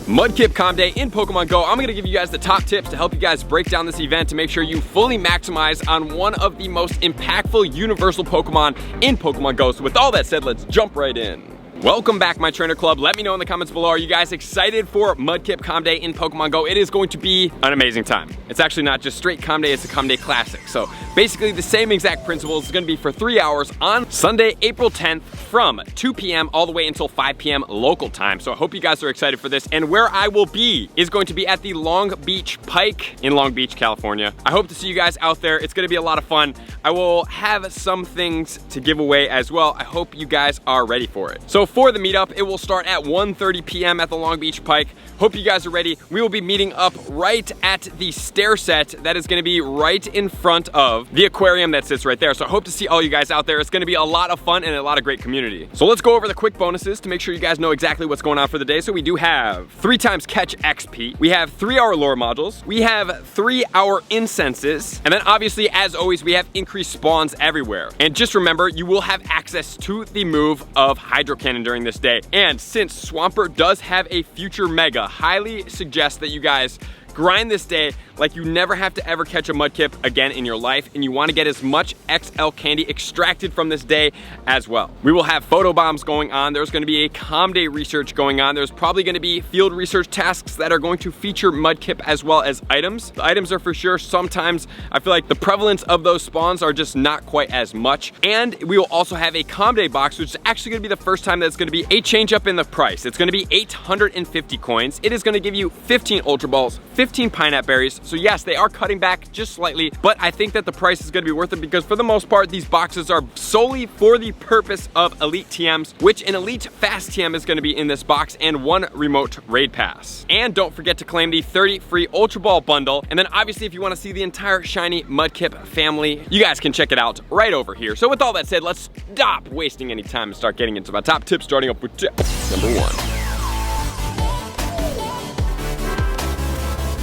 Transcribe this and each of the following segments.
Mudkip COMM Day in Pokemon Go. I'm gonna give you guys the top tips to help you guys break down this event to make sure you fully maximize on one of the most impactful universal Pokemon in Pokemon Go. So with all that said, let's jump right in. Welcome back, my trainer club. Let me know in the comments below, are you guys excited for Mudkip COMM Day in Pokemon Go? It is going to be an amazing time. It's actually not just straight COMM Day, it's a COMM Day Classic. So basically the same exact principles. It's gonna be for 3 hours on Sunday, April 10th from 2 p.m. all the way until 5 p.m. local time. So I hope you guys are excited for this. And where I will be is going to be at the Long Beach Pike in Long Beach, California. I hope to see you guys out there. It's gonna be a lot of fun. I will have some things to give away as well. I hope you guys are ready for it. So for the meetup, it will start at 1:30 p.m. at the Long Beach Pike. Hope you guys are ready. We will be meeting up right at the stair set that is gonna be right in front of the aquarium that sits right there. So I hope to see all you guys out there. It's gonna be a lot of fun and a lot of great community. So let's go over the quick bonuses to make sure you guys know exactly what's going on for the day. So we do have 3 times catch XP. We have 3-hour lore modules. We have 3-hour incenses. And then obviously, as always, we have increased spawns everywhere. And just remember, you will have access to the move of Hydro Cannon during this day. And since Swampert does have a future mega, highly suggest that you guys grind this day like you never have to ever catch a Mudkip again in your life, and you want to get as much XL candy extracted from this day as well. We will have photo bombs going on. There's going to be a COMM Day research going on. There's probably going to be field research tasks that are going to feature Mudkip as well as items. The items are for sure. Sometimes I feel like the prevalence of those spawns are just not quite as much. And we will also have a COMM Day box, which is actually going to be the first time that it's going to be a change up in the price. It's going to be 850 coins. It is going to give you 15 Ultra Balls, 15 Pineapple Berries. So yes, they are cutting back just slightly, but I think that the price is going to be worth it because for the most part, these boxes are solely for the purpose of Elite TMs, which an Elite Fast TM is going to be in this box, and 1 remote raid pass. And don't forget to claim the 30 free Ultra Ball bundle. And then obviously, if you want to see the entire shiny Mudkip family, you guys can check it out right over here. So with all that said, let's stop wasting any time and start getting into my top tips, starting up with tip number 1.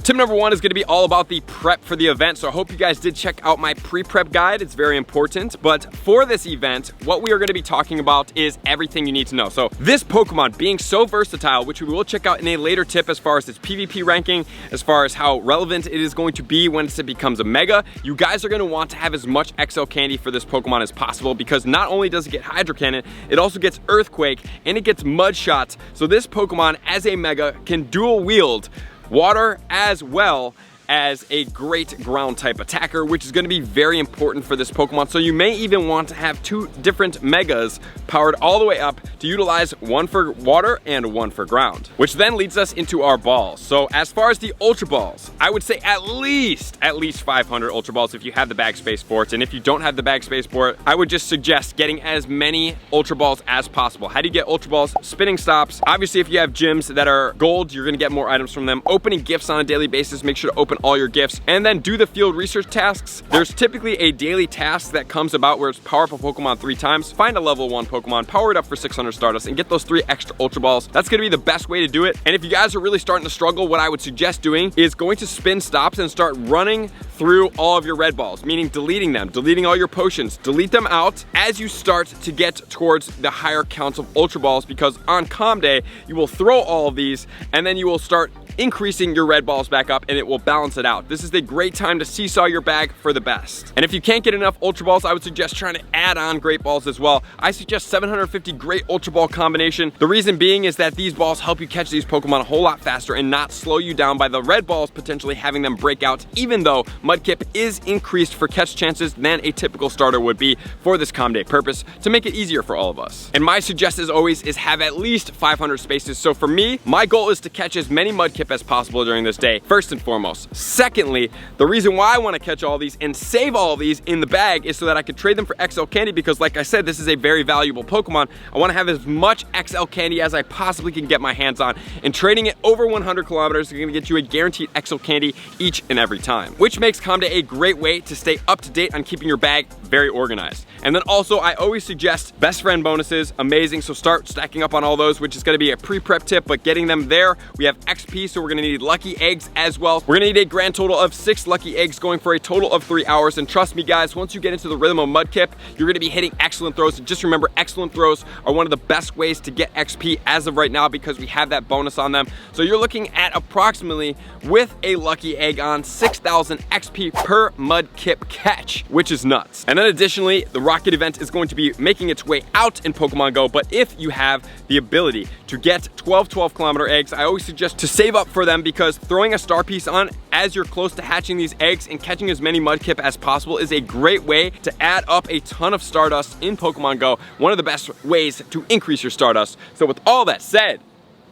Tip number 1 is going to be all about the prep for the event. So I hope you guys did check out my pre-prep guide. It's very important. But for this event, what we are going to be talking about is everything you need to know. So this Pokemon being so versatile, which we will check out in a later tip as far as its PvP ranking, as far as how relevant it is going to be once it becomes a Mega, you guys are going to want to have as much XL candy for this Pokemon as possible, because not only does it get Hydro Cannon, it also gets Earthquake and it gets Mud Shots. So this Pokemon as a Mega can dual wield water as well as a great ground type attacker, which is going to be very important for this Pokemon. So you may even want to have 2 different Megas powered all the way up to utilize 1 for water and 1 for ground, which then leads us into our balls. So as far as the Ultra Balls, I would say at least 500 Ultra Balls if you have the bag space for it. And if you don't have the bag space for it, I would just suggest getting as many Ultra Balls as possible. How do you get Ultra Balls? Spinning stops. Obviously, if you have gyms that are gold, you're going to get more items from them. Opening gifts on a daily basis, make sure to open all your gifts, and then do the field research tasks. There's typically a daily task that comes about where it's power up a Pokemon 3 times, find a level 1 Pokemon, power it up for 600 Stardust, and get those 3 extra Ultra Balls. That's gonna be the best way to do it. And if you guys are really starting to struggle, what I would suggest doing is going to spin stops and start running through all of your red balls, meaning deleting them, deleting all your potions, delete them out as you start to get towards the higher counts of Ultra Balls, because on COMM Day, you will throw all of these and then you will start increasing your red balls back up and it will balance it out. This is a great time to seesaw your bag for the best. And if you can't get enough Ultra Balls, I would suggest trying to add on Great Balls as well. I suggest 750 Great Ultra Ball combination. The reason being is that these balls help you catch these Pokemon a whole lot faster and not slow you down by the red balls potentially having them break out, even though Mudkip is increased for catch chances than a typical starter would be for this COMM Day purpose to make it easier for all of us. And my suggestion as always is have at least 500 spaces. So for me, my goal is to catch as many Mudkip as possible during this day, first and foremost. Secondly, the reason why I want to catch all these and save all of these in the bag is so that I could trade them for XL candy, because like I said, this is a very valuable Pokemon. I want to have as much XL candy as I possibly can get my hands on, and trading it over 100 kilometers is going to get you a guaranteed XL candy each and every time, which makes COMM Day a great way to stay up to date on keeping your bag very organized. And then also, I always suggest best friend bonuses, amazing, so start stacking up on all those, which is gonna be a pre-prep tip, but getting them there, we have XP, so we're gonna need lucky eggs as well. We're gonna need a grand total of 6 lucky eggs, going for a total of 3 hours, and trust me guys, once you get into the rhythm of Mudkip, you're gonna be hitting excellent throws, and just remember, excellent throws are one of the best ways to get XP as of right now because we have that bonus on them. So you're looking at approximately, with a lucky egg on, 6,000 XP per Mudkip catch, which is nuts. And then additionally, the rocket event is going to be making its way out in Pokemon Go, but if you have the ability to get 12 kilometer eggs, I always suggest to save up for them because throwing a star piece on as you're close to hatching these eggs and catching as many Mudkip as possible is a great way to add up a ton of Stardust in Pokemon Go. One of the best ways to increase your Stardust. So with all that said,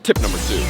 tip number 2.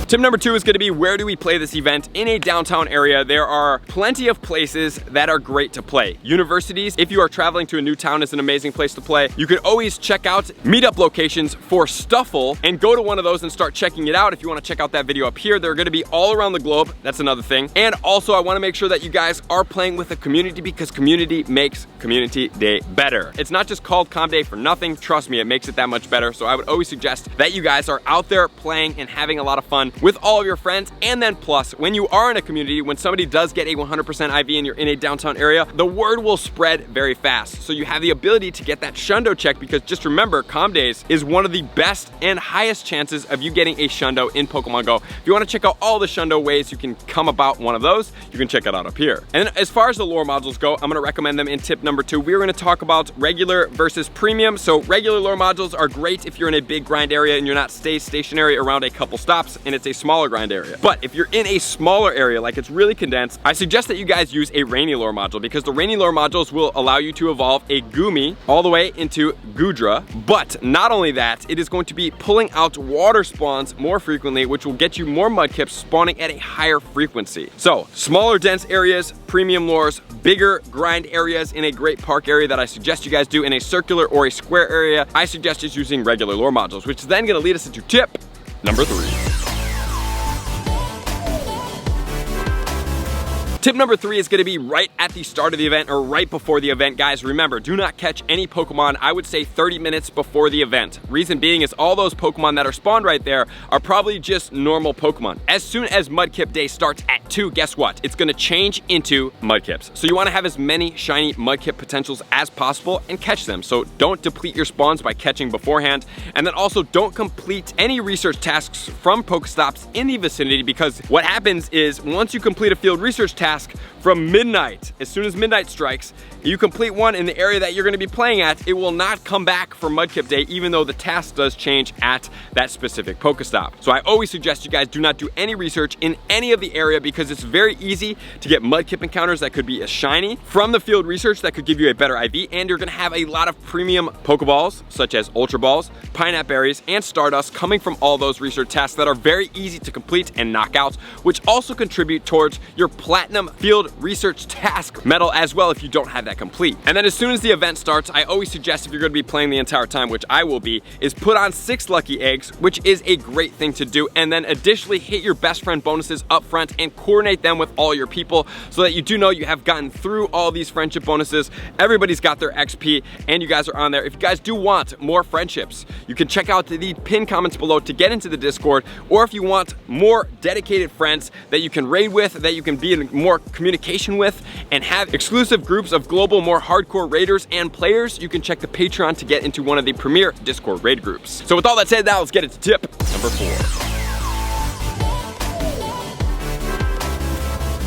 Tip number 2 is gonna be, where do we play this event? In a downtown area, there are plenty of places that are great to play. Universities, if you are traveling to a new town, is an amazing place to play. You could always check out meetup locations for Stuffle and go to one of those and start checking it out. If you wanna check out that video up here, they're gonna be all around the globe. That's another thing. And also, I wanna make sure that you guys are playing with a community because community makes community day better. It's not just called COMM Day for nothing. Trust me, it makes it that much better. So I would always suggest that you guys are out there playing and having a lot of fun with all of your friends. And then plus, when you are in a community, when somebody does get a 100% IV and you're in a downtown area, the word will spread very fast. So you have the ability to get that shundo check because just remember, COMM Days is one of the best and highest chances of you getting a shundo in Pokemon Go. If you want to check out all the shundo ways you can come about one of those, you can check it out up here. And as far as the lore modules go, I'm going to recommend them in tip number 2. We're going to talk about regular versus premium. So regular lore modules are great if you're in a big grind area and you're not stationary around a couple stops and it's a smaller grind area. But if you're in a smaller area, like it's really condensed, I suggest that you guys use a rainy lore module because the rainy lore modules will allow you to evolve a Gumi all the way into Gudra. But not only that, it is going to be pulling out water spawns more frequently, which will get you more Mudkips spawning at a higher frequency. So smaller dense areas, premium lores, bigger grind areas in a great park area that I suggest you guys do in a circular or a square area, I suggest just using regular lore modules, which is then going to lead us into tip number 3. Tip number 3 is going to be right at the start of the event or right before the event. Guys, remember, do not catch any Pokemon, I would say 30 minutes before the event. Reason being is all those Pokemon that are spawned right there are probably just normal Pokemon. As soon as Mudkip Day starts at 2, guess what? It's going to change into Mudkips. So you want to have as many shiny Mudkip potentials as possible and catch them. So don't deplete your spawns by catching beforehand. And then also don't complete any research tasks from Pokestops in the vicinity because what happens is once you complete a field research task from midnight, as soon as midnight strikes, you complete one in the area that you're going to be playing at, it will not come back for Mudkip Day, even though the task does change at that specific Pokestop. So I always suggest you guys do not do any research in any of the area because it's very easy to get Mudkip encounters that could be a shiny from the field research that could give you a better IV, and you're going to have a lot of premium Pokeballs, such as Ultra Balls, Pineapple Berries, and Stardust coming from all those research tasks that are very easy to complete and knock out, which also contribute towards your Platinum Field Research Task medal as well if you don't have that complete. And then as soon as the event starts, I always suggest if you're going to be playing the entire time, which I will be, is put on 6 lucky eggs, which is a great thing to do. And then additionally hit your best friend bonuses up front and coordinate them with all your people so that you do know you have gotten through all these friendship bonuses. Everybody's got their XP and you guys are on there. If you guys do want more friendships, you can check out the pinned comments below to get into the Discord, or if you want more dedicated friends that you can raid with, that you can be in more communication with, and have exclusive groups of global, more hardcore raiders and players, you can check the Patreon to get into one of the premier Discord raid groups. So with all that said, now let's get into tip number 4.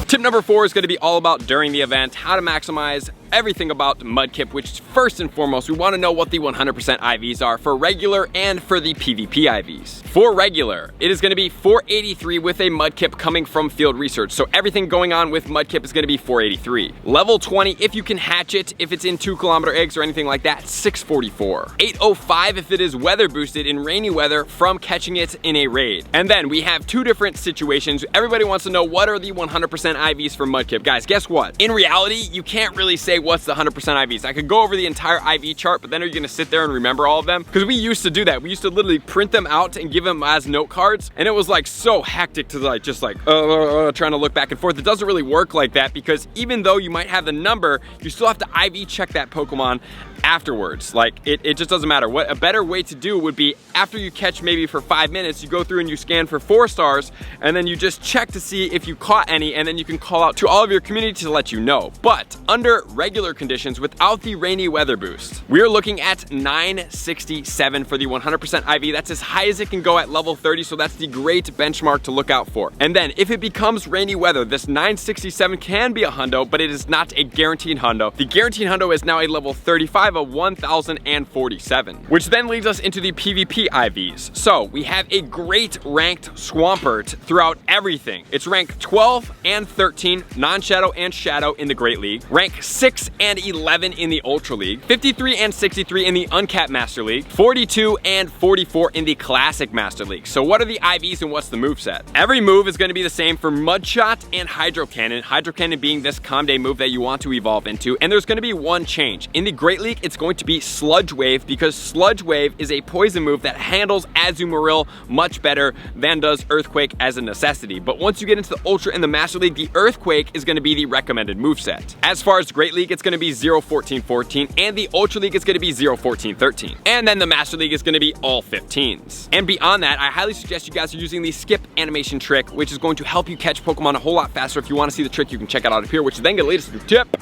Tip number 4 is going to be all about during the event, how to maximize everything about Mudkip, which first and foremost, we want to know what the 100% IVs are for regular and for the PvP IVs. For regular, it is going to be 483 with a Mudkip coming from field research. So everything going on with Mudkip is going to be 483. Level 20, if you can hatch it, if it's in 2 kilometer eggs or anything like that, 644. 805 if it is weather boosted in rainy weather from catching it in a raid. And then we have 2 different situations. Everybody wants to know what are the 100% IVs for Mudkip. Guys, guess what? In reality, you can't really say say what's the 100% IVs. I could go over the entire IV chart, but then are you gonna sit there and remember all of them? Because we used to do that. We used to literally print them out and give them as note cards, and it was like so hectic to like just like trying to look back and forth. It doesn't really work like that, because even though you might have the number, you still have to IV check that Pokemon afterwards. Like it just doesn't matter. What a better way to do would be, after you catch maybe for 5 minutes, you go through and you scan for 4 stars, and then you just check to see if you caught any, and then you can call out to all of your community to let you know. But under regular conditions, without the rainy weather boost, we're looking at 967 for the 100% IV. That's as high as it can go at level 30, so that's the great benchmark to look out for. And then if it becomes rainy weather, this 967 can be a hundo, but it is not a guaranteed hundo. The guaranteed hundo is now a level 35 of 1047, which then leads us into the PvP IVs. So we have a great ranked Swampert throughout everything. It's ranked 12 and 13 non-shadow and shadow in the Great League, rank 6 and 11 in the Ultra League, 53 and 63 in the Uncapped Master League, 42 and 44 in the Classic Master League. So what are the IVs and what's the moveset? Every move is going to be the same for Mud Shot and Hydro Cannon. Hydro Cannon being this COMM Day move that you want to evolve into, and there's going to be one change. In the Great League, it's going to be Sludge Wave, because Sludge Wave is a poison move that handles Azumarill much better than does Earthquake as a necessity. But once you get into the Ultra and the Master League, the Earthquake is going to be the recommended moveset. As far as the Great League, it's going to be 0-14-14, and the Ultra League is going to be 0-14-13. And then the Master League is going to be all 15s. And beyond that, I highly suggest you guys are using the skip animation trick, which is going to help you catch Pokemon a whole lot faster. If you want to see the trick, you can check it out up here, which is then going to lead us to tip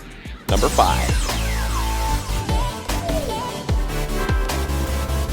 number 5.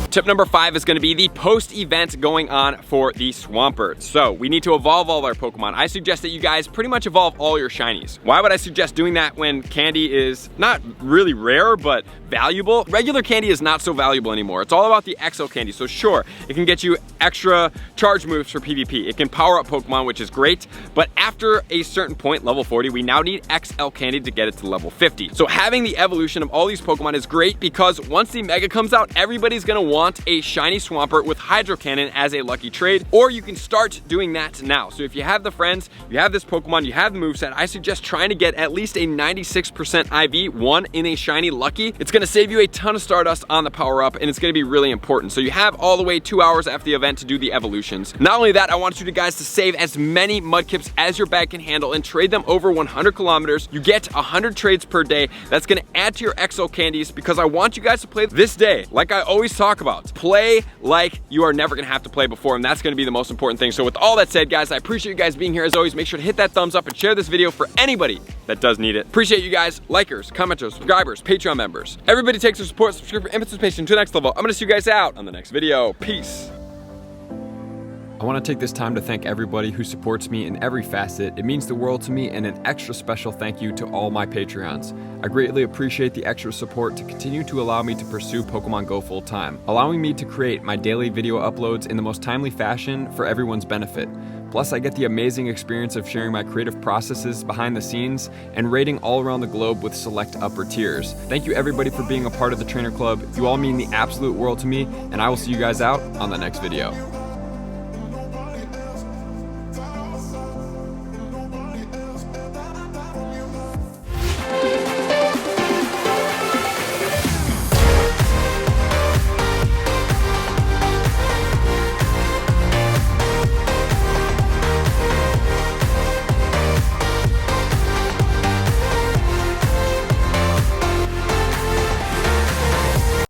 Tip number 5 is going to be the post-event going on for the Swampert. So we need to evolve all of our Pokemon. I suggest that you guys pretty much evolve all your shinies. Why would I suggest doing that when candy is not really rare, but valuable? Regular candy is not so valuable anymore. It's all about the XL candy. So sure, it can get you extra charge moves for PvP. It can power up Pokemon, which is great. But after a certain point, level 40, we now need XL candy to get it to level 50. So having the evolution of all these Pokemon is great, because once the Mega comes out, everybody's going to want a shiny Swampert with Hydro Cannon as a lucky trade, or you can start doing that now. So if you have the friends, you have this Pokemon, you have the moveset, I suggest trying to get at least a 96% IV, one in a shiny lucky. It's gonna save you a ton of Stardust on the power up, and it's gonna be really important. So you have all the way 2 hours after the event to do the evolutions. Not only that, I want you guys to save as many Mudkips as your bag can handle and trade them over 100 kilometers. You get 100 trades per day. That's gonna add to your XO candies, because I want you guys to play this day, like I always talk about. Play like you are never gonna have to play before, and that's gonna be the most important thing. So with all that said, guys, I appreciate you guys being here. As always, make sure to hit that thumbs up and share this video for anybody that does need it. Appreciate you guys, likers, commenters, subscribers, Patreon members. Everybody takes their support, subscribe for participation to the next level. I'm gonna see you guys out on the next video. Peace. I want to take this time to thank everybody who supports me in every facet. It means the world to me, and an extra special thank you to all my Patreons. I greatly appreciate the extra support to continue to allow me to pursue Pokemon Go full time, allowing me to create my daily video uploads in the most timely fashion for everyone's benefit. Plus, I get the amazing experience of sharing my creative processes behind the scenes and raiding all around the globe with select upper tiers. Thank you everybody for being a part of the Trainer Club. You all mean the absolute world to me, and I will see you guys out on the next video.